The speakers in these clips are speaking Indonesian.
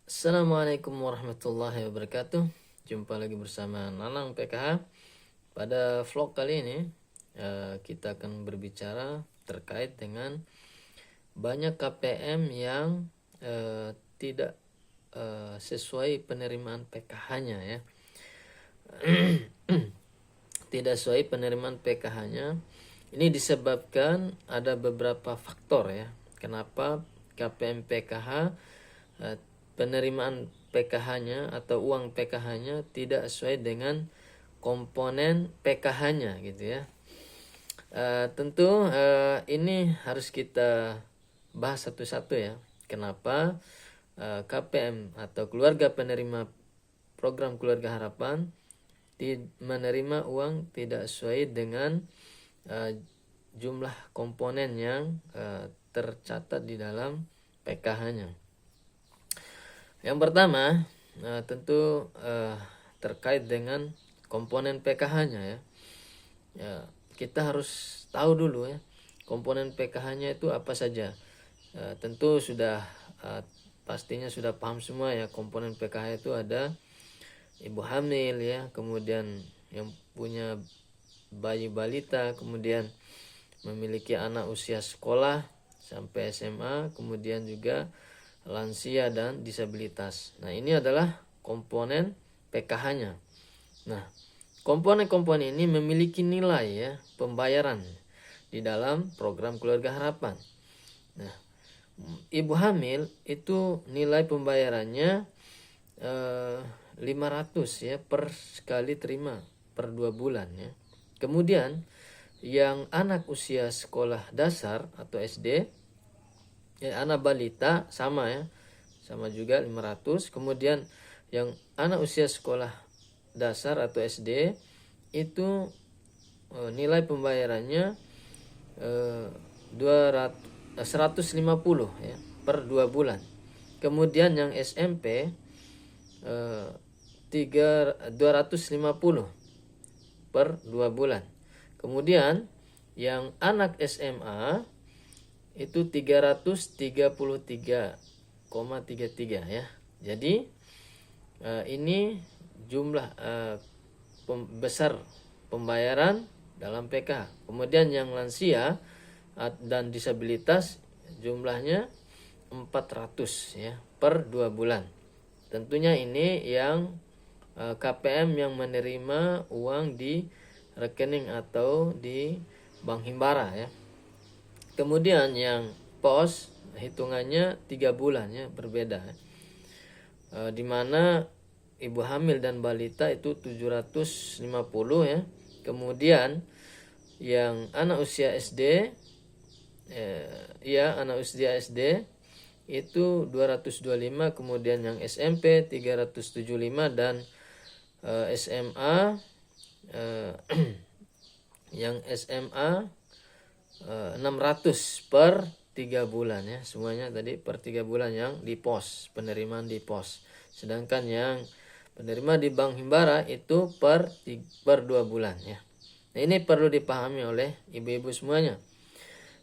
Assalamualaikum warahmatullahi wabarakatuh. Jumpa lagi bersama Nanang PKH. Pada vlog kali ini kita akan berbicara terkait dengan banyak KPM yang tidak sesuai penerimaan PKH-nya ya. Tidak sesuai penerimaan PKH-nya. Ini disebabkan ada beberapa faktor ya. Kenapa KPM PKH penerimaan PKH-nya atau uang PKH-nya tidak sesuai dengan komponen PKH-nya gitu ya. Tentu ini harus kita bahas satu-satu ya. Kenapa KPM atau keluarga penerima program keluarga harapan menerima uang tidak sesuai dengan jumlah komponen yang tercatat di dalam PKH-nya. Yang pertama tentu terkait dengan komponen PKH-nya ya. Kita harus tahu dulu ya komponen PKH-nya itu apa saja. Tentu sudah pastinya sudah paham semua ya, komponen PKH itu ada ibu hamil ya, kemudian yang punya bayi balita, kemudian memiliki anak usia sekolah sampai SMA, kemudian juga lansia dan disabilitas. Nah, ini adalah komponen PKH-nya. Nah, komponen-komponen ini memiliki nilai ya pembayaran di dalam program keluarga harapan. Nah, ibu hamil itu nilai pembayarannya 500 ya per sekali terima per 2 bulan ya. Kemudian yang anak usia sekolah dasar atau SD ya, anak balita sama ya, sama juga 500. Kemudian yang anak usia sekolah dasar atau SD itu nilai pembayarannya 150 ya per 2 bulan. Kemudian yang SMP 250 per 2 bulan. Kemudian yang anak SMA itu 333,33 ya. Jadi ini jumlah besar pembayaran dalam PKH. Kemudian yang lansia dan disabilitas jumlahnya 400 ya per 2 bulan. Tentunya ini yang KPM yang menerima uang di rekening atau di bank himbara ya. Kemudian yang pos hitungannya 3 bulan ya, berbeda ya. Dimana ibu hamil dan balita itu 750 ya. Kemudian yang anak usia SD anak usia SD itu 225, kemudian yang SMP 375 dan SMA yang SMA 600 per 3 bulan ya. Semuanya tadi per 3 bulan yang di pos, penerimaan di pos. Sedangkan yang penerima di bank himbara itu per 2 bulan ya. Nah, ini perlu dipahami oleh ibu-ibu semuanya.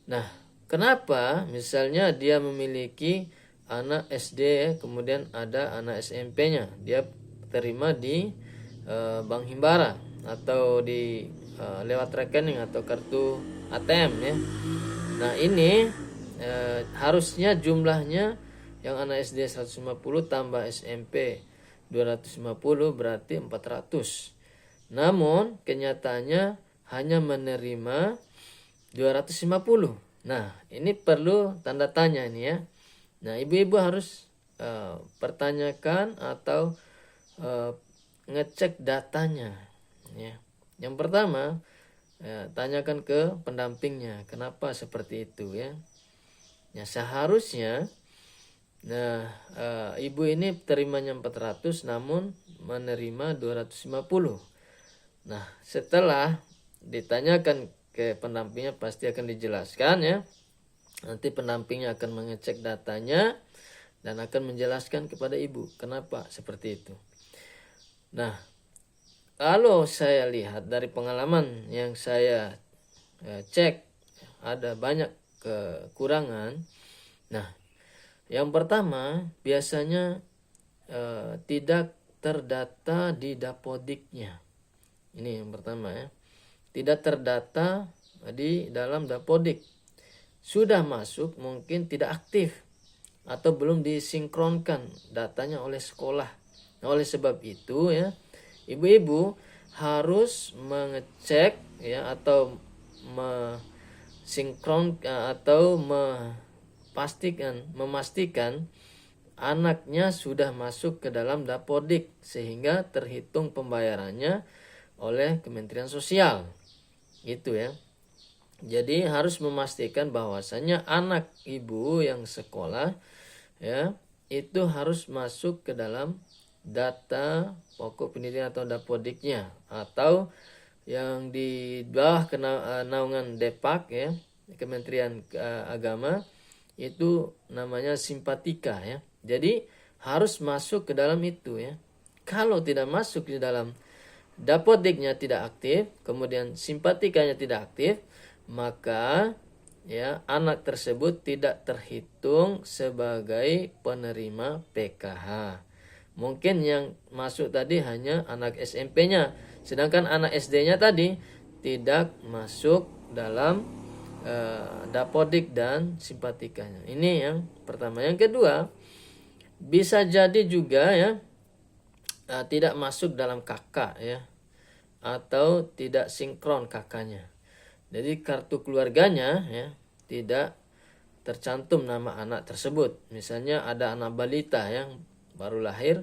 Nah, kenapa misalnya dia memiliki anak SD ya, kemudian ada anak SMP-nya, dia terima di bank himbara atau di lewat rekening atau kartu ATM ya. Nah, ini harusnya jumlahnya yang anak SD 150 tambah SMP 250 berarti 400. Namun kenyataannya hanya menerima 250. Nah, ini perlu tanda tanya ini ya. Nah, ibu-ibu harus pertanyakan atau ngecek datanya ya. Yang pertama, tanyakan ke pendampingnya kenapa seperti itu ya. Ya, seharusnya ibu ini terimanya 400 namun menerima 250. Nah, setelah ditanyakan ke pendampingnya pasti akan dijelaskan ya. Nanti pendampingnya akan mengecek datanya dan akan menjelaskan kepada ibu kenapa seperti itu. Nah, kalau saya lihat dari pengalaman yang saya cek, ada banyak kekurangan. Nah, yang pertama biasanya tidak terdata di Dapodiknya. Ini yang pertama ya. Tidak terdata di dalam Dapodik. Sudah masuk mungkin tidak aktif atau belum disinkronkan datanya oleh sekolah. Nah, oleh sebab itu ya, ibu-ibu harus mengecek ya atau memastikan anaknya sudah masuk ke dalam Dapodik sehingga terhitung pembayarannya oleh Kementerian Sosial. Gitu ya. Jadi harus memastikan bahwasannya anak ibu yang sekolah ya itu harus masuk ke dalam data pokok pendidikan atau Dapodiknya, atau yang di bawah naungan Depak ya, Kementerian Agama, itu namanya Simpatika ya. Jadi harus masuk ke dalam itu ya. Kalau tidak masuk di dalam Dapodiknya tidak aktif, kemudian Simpatikanya tidak aktif, maka ya anak tersebut tidak terhitung sebagai penerima PKH. Mungkin yang masuk tadi hanya anak SMP-nya, sedangkan anak SD-nya tadi tidak masuk dalam Dapodik dan Simpatikanya. Ini yang pertama. Yang kedua, bisa jadi juga ya tidak masuk dalam kakak ya, atau tidak sinkron kakaknya. Jadi kartu keluarganya ya tidak tercantum nama anak tersebut. Misalnya ada anak balita yang baru lahir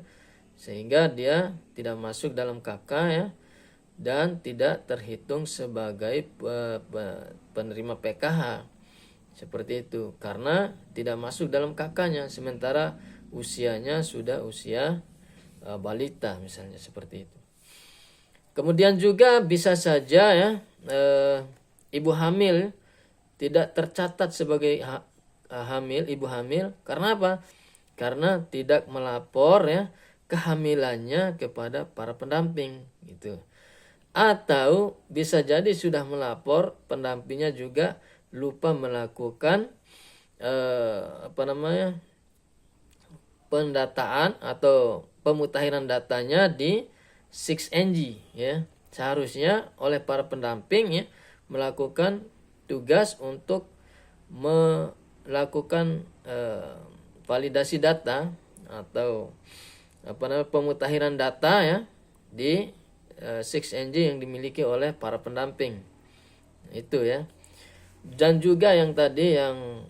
sehingga dia tidak masuk dalam kakak ya, dan tidak terhitung sebagai penerima PKH. Seperti itu karena tidak masuk dalam kakaknya sementara usianya sudah usia balita misalnya, seperti itu. Kemudian juga bisa saja ya ibu hamil tidak tercatat sebagai ibu hamil. Karena apa? Karena tidak melapor ya kehamilannya kepada para pendamping gitu. Atau bisa jadi sudah melapor, pendampingnya juga lupa melakukan pendataan atau pemutahiran datanya di 6NG ya. Seharusnya oleh para pendamping ya melakukan tugas untuk melakukan validasi data atau pemutahiran data ya di 6NG yang dimiliki oleh para pendamping. Itu ya. Dan juga yang tadi yang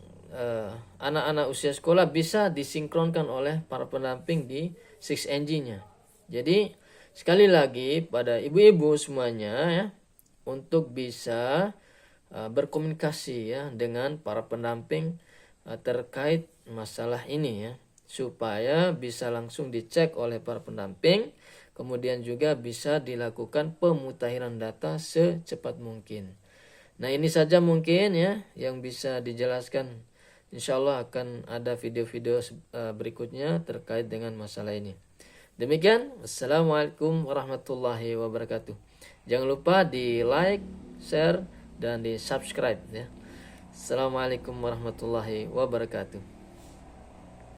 anak-anak usia sekolah bisa disinkronkan oleh para pendamping di 6NG-nya. Jadi sekali lagi pada ibu-ibu semuanya ya, untuk bisa berkomunikasi ya dengan para pendamping terkait masalah ini ya, supaya bisa langsung dicek oleh para pendamping, kemudian juga bisa dilakukan pemutahiran data secepat mungkin. Nah, ini saja mungkin ya yang bisa dijelaskan. Insyaallah akan ada video-video berikutnya terkait dengan masalah ini. Demikian, Assalamualaikum warahmatullahi wabarakatuh. Jangan lupa di like, share, dan di subscribe ya. Assalamualaikum warahmatullahi wabarakatuh.